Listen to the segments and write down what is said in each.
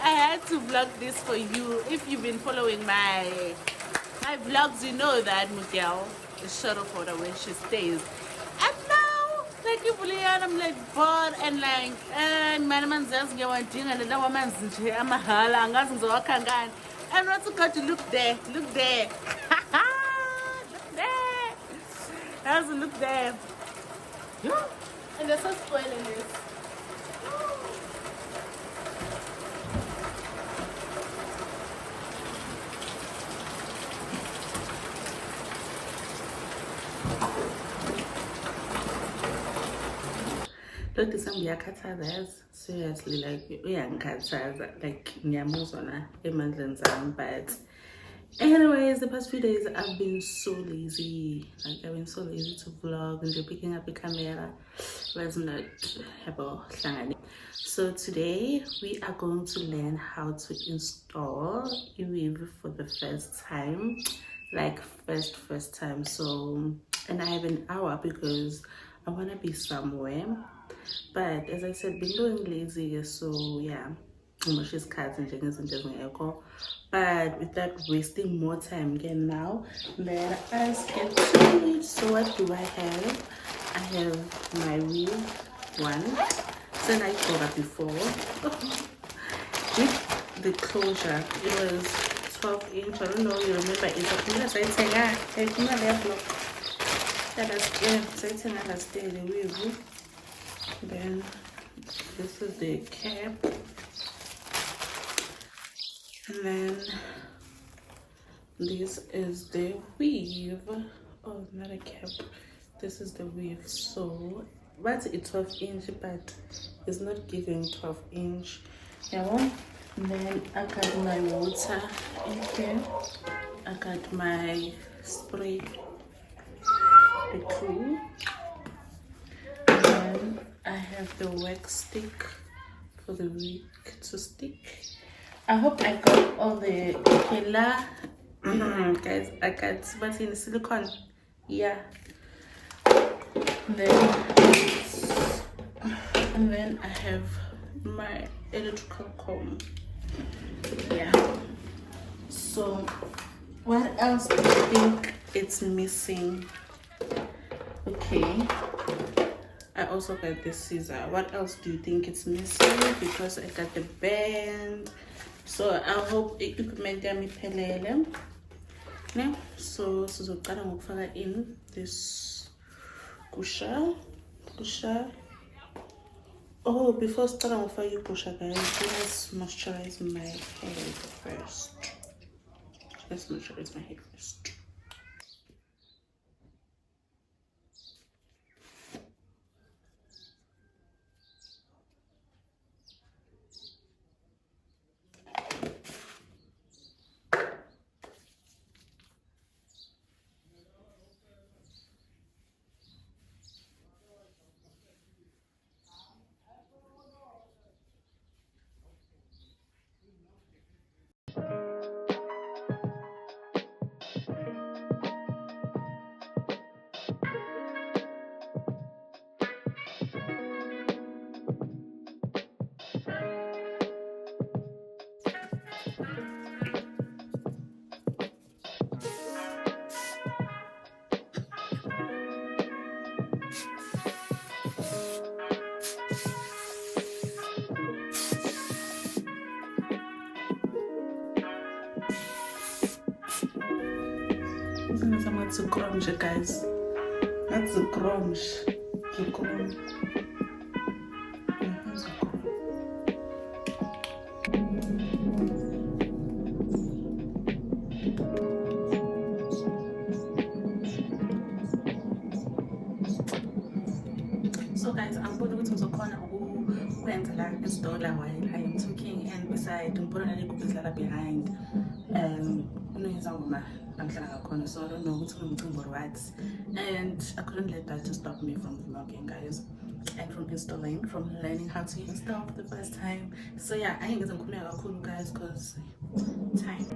I had to vlog this for you. If you've been following my vlogs, you know that Miguel is short of order when she stays. And now, like you believe, I'm like bored and like, and my man says, "You want dinner?" And now man's I'm a hala. I'm going to walk and what's got to look there? Look there. Look there. How's it look there? Yeah. And they're so spoiling this. Look, this one uyakhathaza, seriously, like uyangikhathaza, like ngiyamuzwa emandleni zami. But anyways, the past few days I've been so lazy. Like I've been so lazy to vlog and picking up a camera was not happening. So today we are going to learn how to install eWeave for the first time, like first time. So, and I have an hour because I want to be somewhere. But as I said, been doing lazy, so yeah, just cards and echo. But without wasting more time again now, let us get to it. So what do I have? I have my wheel one. So I told that before. With the closure, it was 12 inch. I don't know, you remember it's a then this is the cap, and then this is the weave. Oh, not a cap, this is the weave. So but it's 12 inch, but it's not giving 12 inch. Yeah. And then I got my water in here, I got my spray, the glue, and then I have the wax stick for the wig to stick. I hope I got all the killer guys. I got what's in the silicone, yeah. And then I have my electrical comb, yeah. So what else do you think it's missing? Okay, I also got this scissor. What else do you think it's missing? Because I got the band. So I hope equipment yami pelele. Now, so sizocala ngokufaka in this kusha. Oh, before starting ngokufaka ikusha, guys, let's moisturize my head first. Let's moisturize my head first. That's a grunge, guys. That's a grunge. The grunge. That's a grunge. So guys, I'm going to the corner who went like installer while I am talking, and beside behind. So I don't know what's going to what, and I couldn't let that to stop me from vlogging, guys, and from installing, from learning how to install for the first time. So yeah, I think it's cool, guys, because time.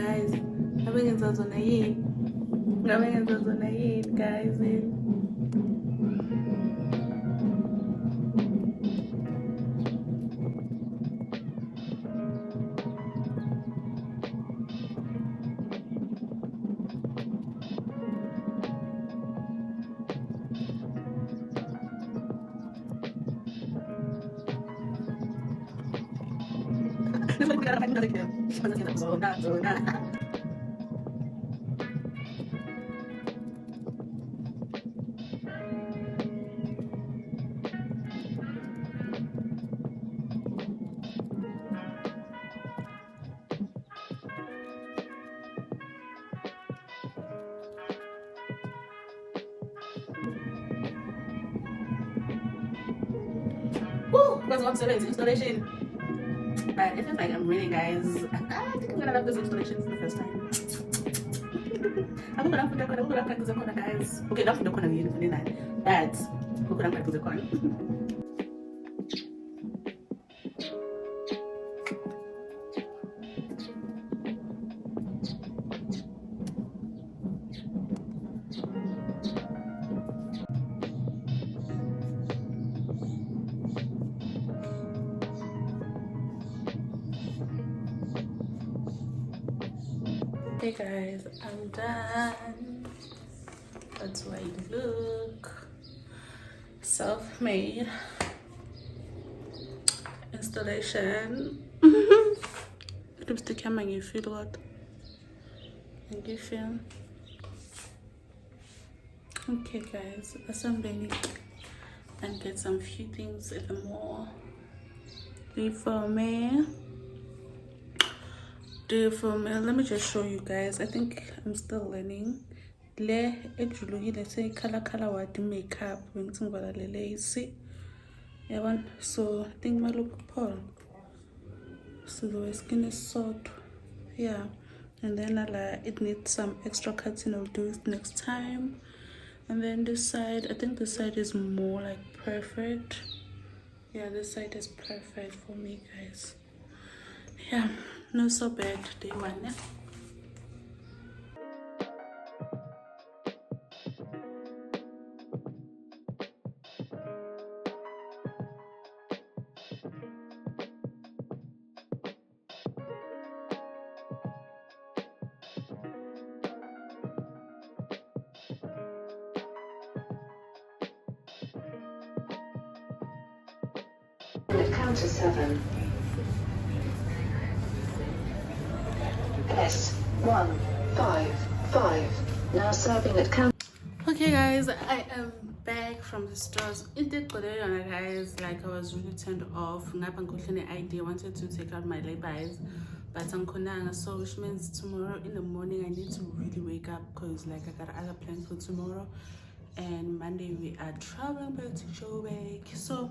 guys. Ngabe ngenza zona yini guys. Woo! That's what I'm installation. But it feels like I'm ready, guys. I think I'm gonna love this installation for the first time. I'm gonna practice the corner, guys. Okay, not for the corner, but I'm gonna practice the corner. Hey guys, I'm done. That's why you look self-made installation. Lipstick camera, you feel what? You feel? Okay guys, assembling and get some few things at the mall before me. Let me just show you guys. I think I'm still learning. Let's say color what makeup lacy. So I think my look Paul. So the skin is soft. Yeah. And then it needs some extra cutting. I'll do it next time. And then this side, I think this side is more like perfect. Yeah, this side is perfect for me, guys. Yeah, not so bad day one. Yeah? Count to 7. S155. Now serving at count. Okay guys, I am back from the stores. Guys, like I was really turned off. I wanted to take out my lay-bys, but I'm konanga, so which means tomorrow in the morning I need to really wake up because like I got other plans for tomorrow, and Monday we are traveling back to Joburg. So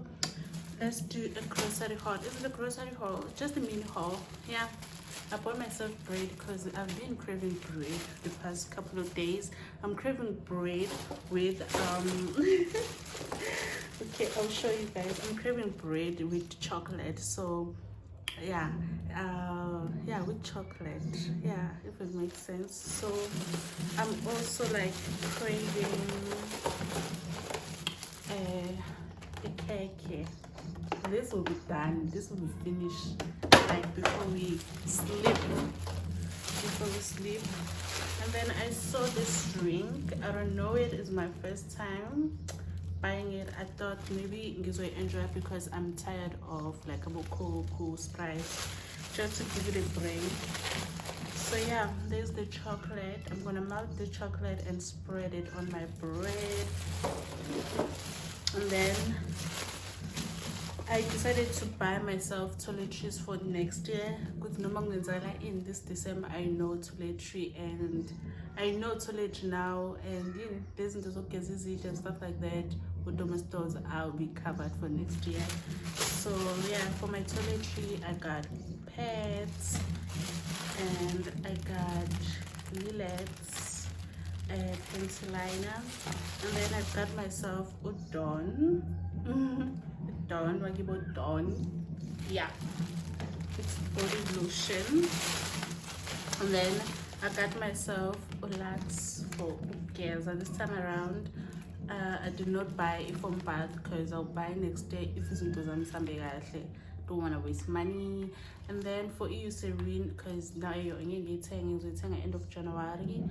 let's do a grocery haul. This is a grocery haul, just a mini haul. Yeah, I bought myself bread because I've been craving bread the past couple of days. I'm craving bread with okay, I'll show you guys. I'm craving bread with chocolate. So yeah, yeah, with chocolate. Yeah, if it makes sense. So I'm also like craving a cake. This will be done. This will be finished like before we sleep. And then I saw this drink. I don't know it. It's my first time buying it. I thought maybe I'm going to enjoy it because I'm tired of like a cool Sprite, just to give it a break. So yeah, there's the chocolate. I'm gonna melt the chocolate and spread it on my bread. And then I decided to buy myself toiletries for next year. In this December, I know toiletry and I know toiletry now, and there's and stuff like that. With domestos, I'll be covered for next year. So yeah, for my toiletry, I got pads and I got lilets and pencil liner, and then I got myself udon. Dawn. Yeah, it's body lotion. And then I got myself lots for Geza this time around. I did not buy it from bath because I'll buy next day if it's don't want to waste money. And then for Eucerin, because now you're only getting end of January.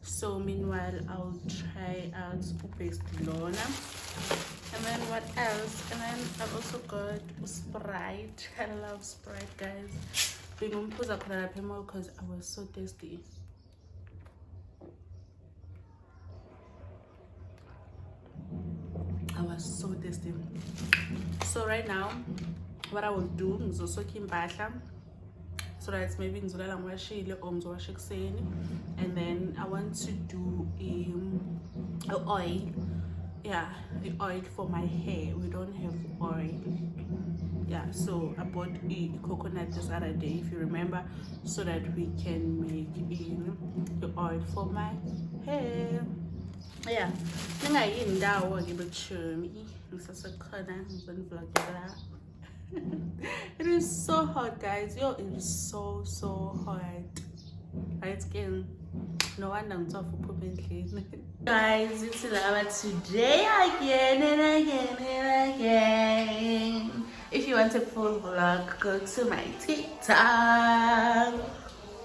So meanwhile I'll try out paste Lona. And then what else? And then I've also got Sprite. I love Sprite, guys. Because I was so tasty. I was so tasty. So right now, what I will do is also kimbasha. So that maybe ngizolela ngiwashile or ngizowash ekuseni. And then I want to do a oil. Yeah, the oil for my hair. We don't have oil. Yeah, so I bought a coconut this other day, if you remember, so that we can make the oil for my hair. Yeah, it is so hot, guys. Yo, it is so hot. Right skin. No wonder I'm tough for pooping clean. Guys, it's Lava today again and again and again. If you want a full vlog, go to my TikTok.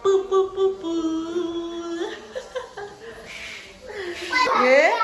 Boo boo boo boo. Yeah?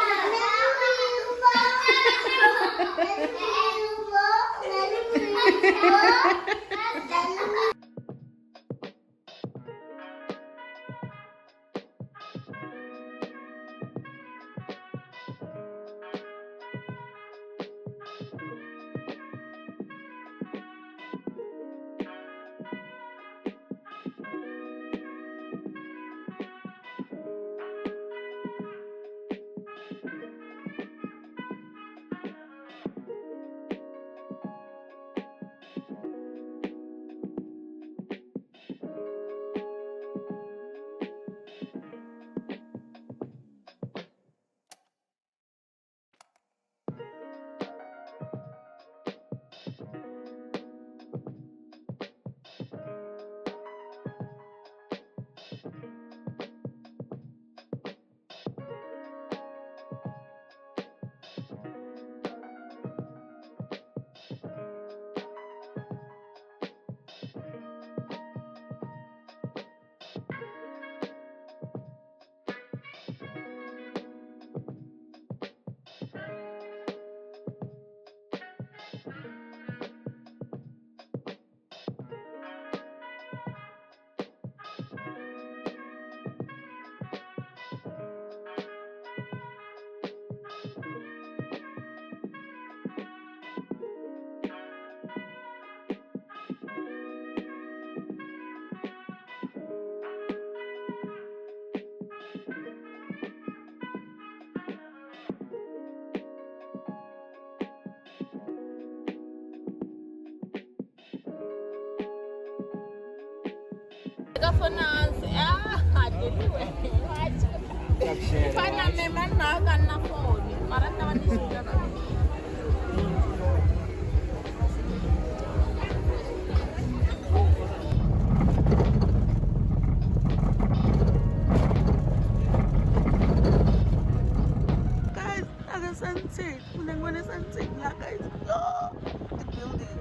Sunset, unangona sunset la guys. Oh, the building.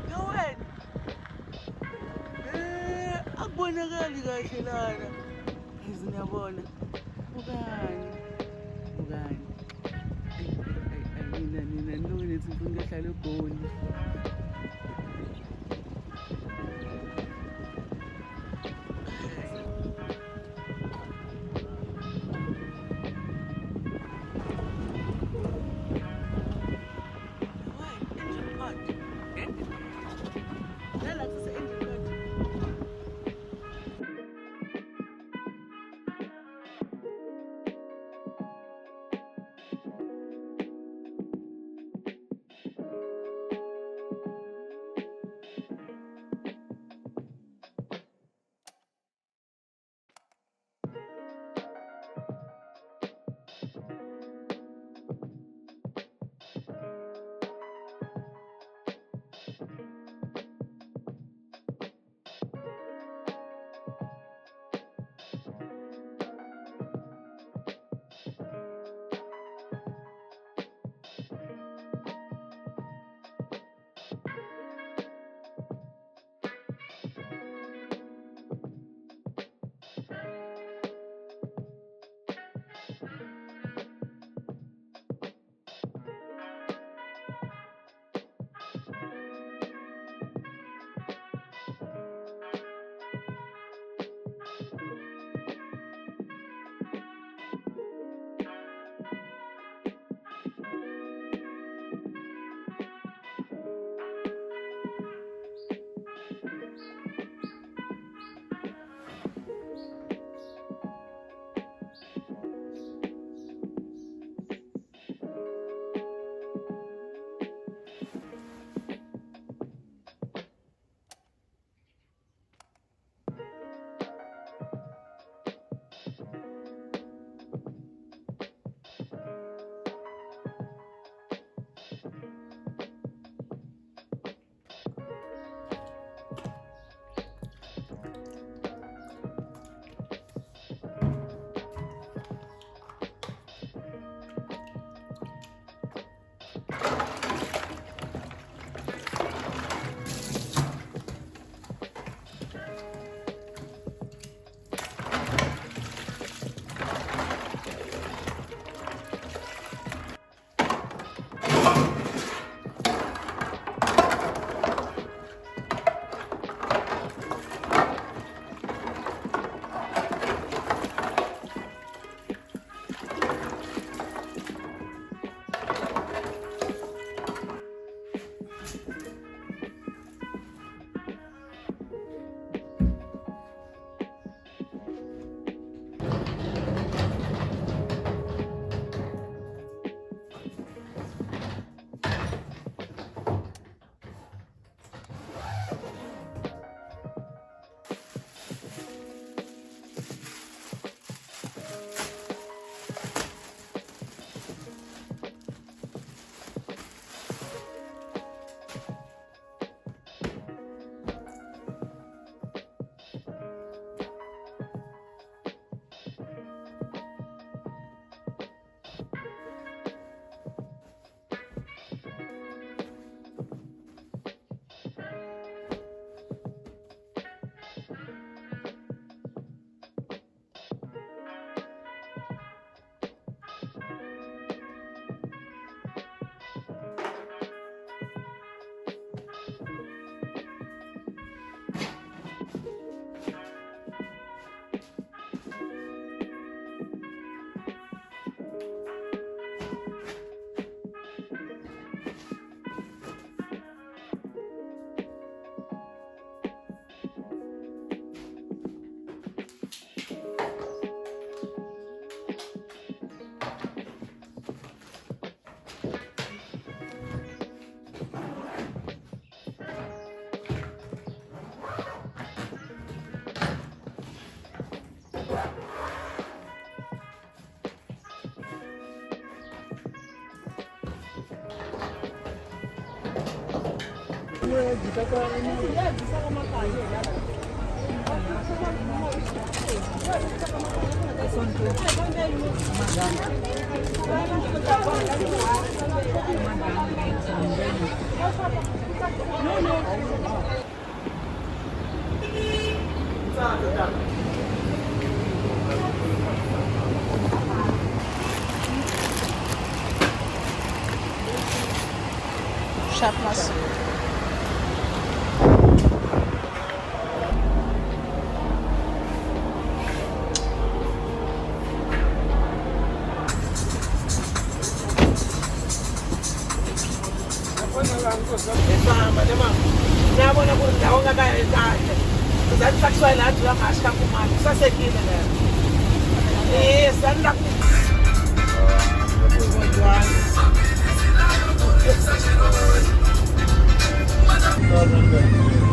Go ahead. Akubonakali kahle lana. Yizi niyabona. Ukani. Mina ntoni nithi ngifuna ukuhlala eGoli. Chapmas. Exagerou.